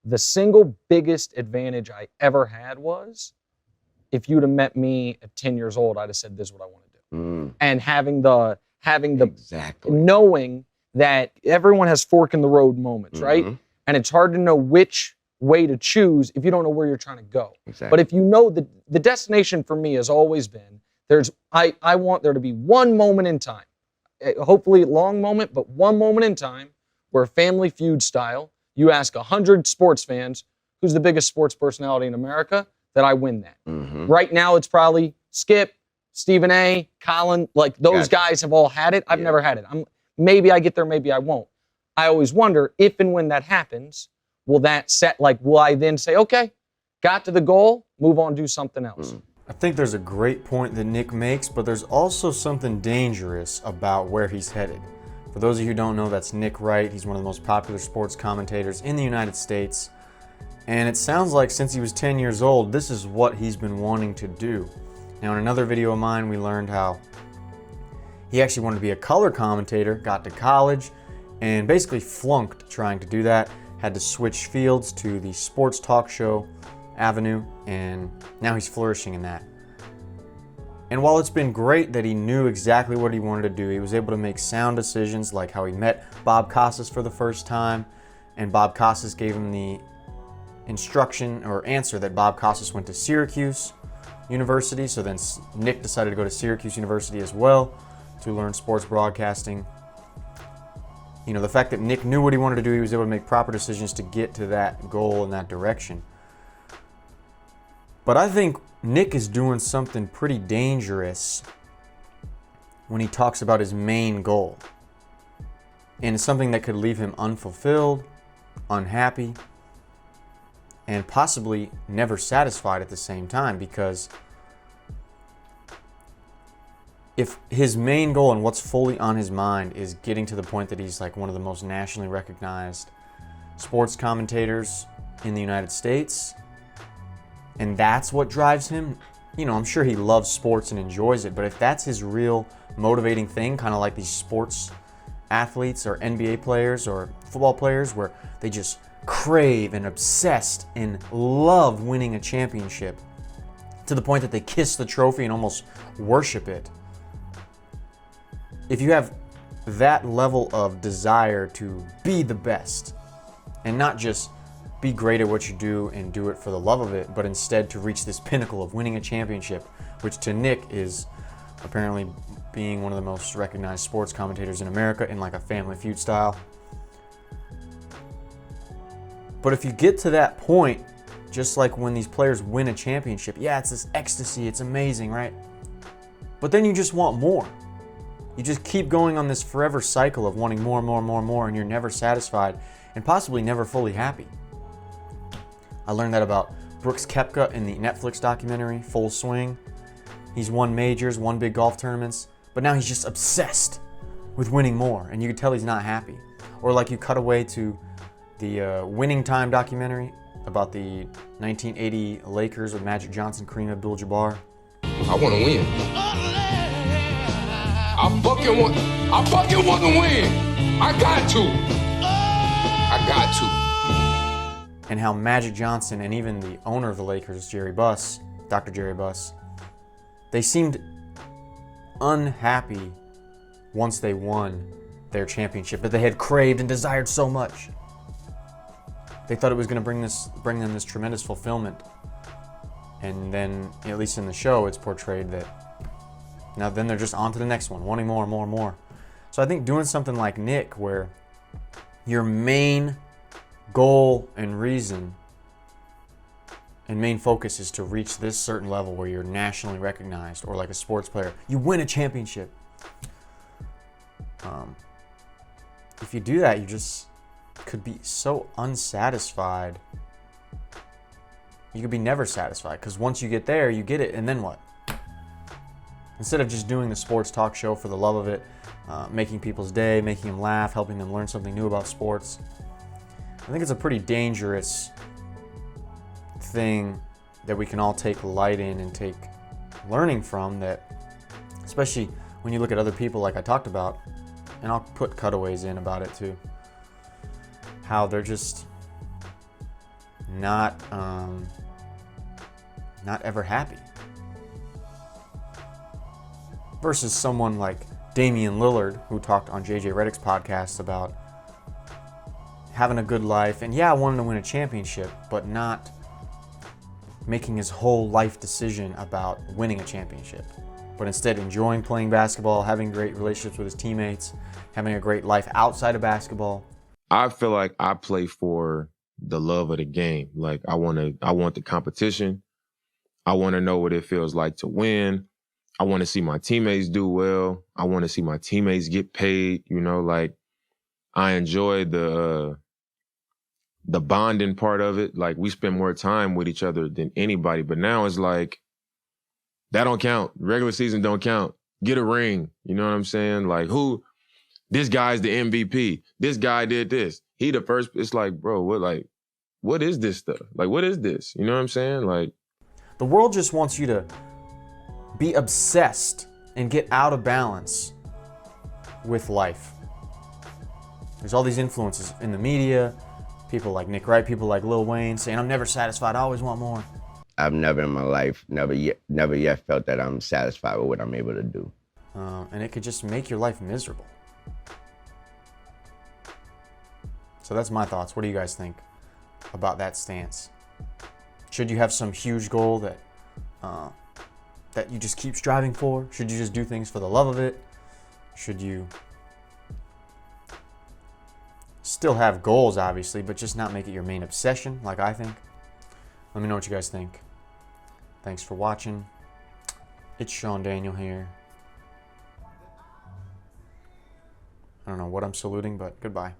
the single biggest advantage I ever had was if you'd have met me at 10 years old, I'd have said, this is what I want to do. And having the exactly. knowing that everyone has fork in the road moments, right? And it's hard to know which way to choose if you don't know where you're trying to go. Exactly. But if you know the destination for me has always been, I want there to be one moment in time, hopefully a long moment, but one moment in time where Family Feud style, you ask 100 sports fans, who's the biggest sports personality in America, that I win that. Right now it's probably Skip, Stephen A., Colin, like those guys have all had it. I've never had it. Maybe I get there, maybe I won't. I always wonder if and when that happens, will I then say, okay, got to the goal, move on, do something else? I think there's a great point that Nick makes, but there's also something dangerous about where he's headed. For those of you who don't know, that's Nick Wright. He's one of the most popular sports commentators in the United States. And it sounds like since he was 10 years old, this is what he's been wanting to do. Now, in another video of mine, we learned how he actually wanted to be a color commentator, got to college, and basically flunked trying to do that. Had to switch fields to the sports talk show avenue, and now he's flourishing in that. And while it's been great that he knew exactly what he wanted to do, he was able to make sound decisions, like how he met Bob Costas for the first time, and Bob Costas gave him the instruction or answer that Bob Costas went to Syracuse University, so then Nick decided to go to Syracuse University as well to learn sports broadcasting. You know, the fact that Nick knew what he wanted to do, he was able to make proper decisions to get to that goal in that direction. But I think Nick is doing something pretty dangerous when he talks about his main goal. And it's something that could leave him unfulfilled, unhappy, and possibly never satisfied at the same time, because if his main goal and what's fully on his mind is getting to the point that he's like one of the most nationally recognized sports commentators in the United States, and that's what drives him, you know, I'm sure he loves sports and enjoys it, but if that's his real motivating thing, kind of like these sports athletes or NBA players or football players where they just crave and obsessed and love winning a championship to the point that they kiss the trophy and almost worship it. If you have that level of desire to be the best and not just be great at what you do and do it for the love of it, but instead to reach this pinnacle of winning a championship, which to Nick is apparently being one of the most recognized sports commentators in America in like a Family Feud style. But if you get to that point, just like when these players win a championship, yeah, it's this ecstasy, it's amazing, right? But then you just want more. You just keep going on this forever cycle of wanting more and more and more and more, and you're never satisfied and possibly never fully happy. I learned that about Brooks Koepka in the Netflix documentary, Full Swing. He's won majors, won big golf tournaments, but now he's just obsessed with winning more, and you can tell he's not happy. Or like you cut away to the Winning Time documentary about the 1980 Lakers with Magic Johnson, Kareem Abdul-Jabbar. I want to win. I fucking want to win. I got to. And how Magic Johnson and even the owner of the Lakers, Jerry Buss, Dr. Jerry Buss, they seemed unhappy once they won their championship that they had craved and desired so much. They thought it was going to bring them this tremendous fulfillment. And then, at least in the show, it's portrayed that now then they're just on to the next one, wanting more and more and more. So I think doing something like Nick, where your main goal and reason and main focus is to reach this certain level where you're nationally recognized, or like a sports player, you win a championship. If you do that, you just could be so unsatisfied. You could be never satisfied, because once you get there, you get it, and then what? Instead of just doing the sports talk show for the love of it, making people's day, making them laugh, helping them learn something new about sports, I think it's a pretty dangerous thing that we can all take light in and take learning from, that especially when you look at other people like I talked about, and I'll put cutaways in about it too, how they're just not ever happy. Versus someone like Damian Lillard, who talked on JJ Redick's podcast about having a good life and wanting to win a championship, but not making his whole life decision about winning a championship, but instead enjoying playing basketball, having great relationships with his teammates, having a great life outside of basketball. I feel like I play for the love of the game. Like I want the competition. I want to know what it feels like to win. I want to see my teammates do well. I want to see my teammates get paid. You know, like I enjoy the bonding part of it. Like we spend more time with each other than anybody. But now it's like, that don't count. Regular season don't count. Get a ring. You know what I'm saying? Like this guy's the MVP. This guy did this. He the first. It's like, bro, what is this stuff? Like, what is this? You know what I'm saying? Like, the world just wants you to be obsessed and get out of balance with life. There's all these influences in the media, people like Nick Wright, people like Lil Wayne saying, I'm never satisfied, I always want more. I've never in my life, never yet felt that I'm satisfied with what I'm able to do. And it could just make your life miserable. So that's my thoughts. What do you guys think about that stance? Should you have some huge goal that you just keep striving for? Should you just do things for the love of it? Should you still have goals, obviously, but just not make it your main obsession, like I think? Let me know what you guys think. Thanks for watching. It's itsSeanDaniel here. I don't know what I'm saluting, but goodbye.